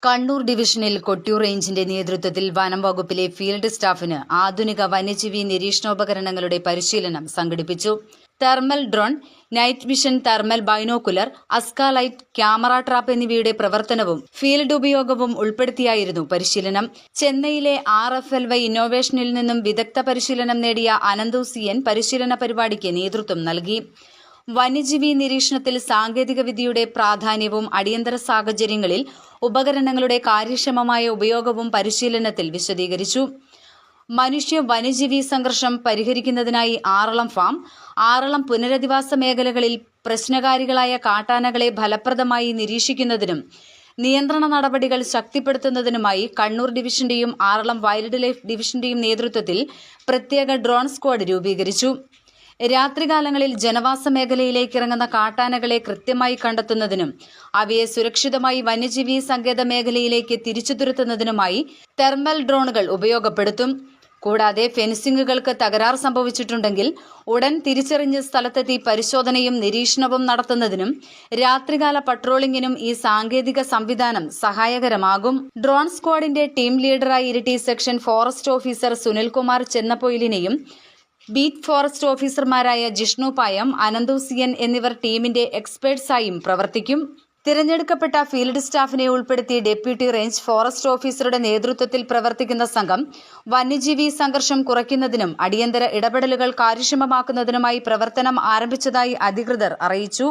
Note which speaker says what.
Speaker 1: കണ്ണൂർ ഡിവിഷനിൽ കൊട്ടിയൂർ റേഞ്ചിന്റെ നേതൃത്വത്തിൽ വനം വകുപ്പിലെ ഫീൽഡ് സ്റ്റാഫിന് ആധുനിക വന്യജീവി നിരീക്ഷണോപകരണങ്ങളുടെ പരിശീലനം സംഘടിപ്പിച്ചു. Thermal drone, night vision, thermal binocular, അസ്കാലൈറ്റ്, ക്യാമറ ട്രാപ്പ് എന്നിവയുടെ പ്രവർത്തനവും ഫീൽഡ് ഉപയോഗവും ഉൾപ്പെടുത്തിയായിരുന്നു പരിശീലനം. ചെന്നൈയിലെ RFLY ഇന്നോവേഷനിൽ നിന്നും വിദഗ്ധ പരിശീലനം നേടിയ അനന്തു CN പരിശീലന പരിപാടിക്ക് നേതൃത്വം നൽകി. വന്യജീവി നിരീക്ഷണത്തിൽ സാങ്കേതികവിദ്യയുടെ പ്രാധാന്യവും അടിയന്തര സാഹചര്യങ്ങളിൽ ഉപകരണങ്ങളുടെ കാര്യക്ഷമമായ ഉപയോഗവും പരിശീലനത്തിൽ വിശദീകരിച്ചു. മനുഷ്യ വന്യജീവി സംഘർഷം പരിഹരിക്കുന്നതിനായി ആറളം ഫാം, ആറളം പുനരധിവാസ മേഖലകളിൽ പ്രശ്നകാരികളായ കാട്ടാനകളെ ഫലപ്രദമായി നിരീക്ഷിക്കുന്നതിനും നിയന്ത്രണ നടപടികൾ ശക്തിപ്പെടുത്തുന്നതിനുമായി കണ്ണൂർ ഡിവിഷന്റെയും ആറളം വൈൽഡ് ലൈഫ് ഡിവിഷന്റെയും നേതൃത്വത്തിൽ പ്രത്യേക ഡ്രോൺ സ്ക്വാഡ് രൂപീകരിച്ചു. രാത്രികാലങ്ങളിൽ ജനവാസ മേഖലയിലേക്ക് ഇറങ്ങുന്ന കാട്ടാനകളെ കൃത്യമായി കണ്ടെത്തുന്നതിനും അവയെ സുരക്ഷിതമായി വന്യജീവി സങ്കേത മേഖലയിലേക്ക് തിരിച്ചു തുരത്തുന്നതിനുമായി തെർമൽ ഡ്രോണുകൾ ഉപയോഗപ്പെടുത്തും. കൂടാതെ ഫെൻസിംഗുകൾക്ക് തകരാർ സംഭവിച്ചിട്ടുണ്ടെങ്കിൽ ഉടൻ തിരിച്ചറിഞ്ഞ് സ്ഥലത്തെത്തി പരിശോധനയും നിരീക്ഷണവും നടത്തുന്നതിനും രാത്രികാല പട്രോളിംഗിനും ഈ സാങ്കേതിക സംവിധാനം സഹായകരമാകും. ഡ്രോൺ സ്ക്വാഡിന്റെ ടീം ലീഡറായി Iritty section forest officer Sunilkumar ചെന്നപ്പൊയിലിനെയും ബീറ്റ് ഫോറസ്റ്റ് ഓഫീസർമാരായ ജിഷ്ണു പായം, അനന്തു CN എന്നിവർ ടീമിന്റെ എക്സ്പേർട്സായും പ്രവർത്തിക്കും. തിരഞ്ഞെടുക്കപ്പെട്ട ഫീൽഡ് സ്റ്റാഫിനെ ഉൾപ്പെടുത്തി ഡെപ്യൂട്ടി റേഞ്ച് ഫോറസ്റ്റ് ഓഫീസറുടെ നേതൃത്വത്തിൽ പ്രവർത്തിക്കുന്ന സംഘം വന്യജീവി സംഘർഷം കുറയ്ക്കുന്നതിനും അടിയന്തര ഇടപെടലുകൾ കാര്യക്ഷമമാക്കുന്നതിനുമായി പ്രവർത്തനം ആരംഭിച്ചതായി അധികൃതർ അറിയിച്ചു.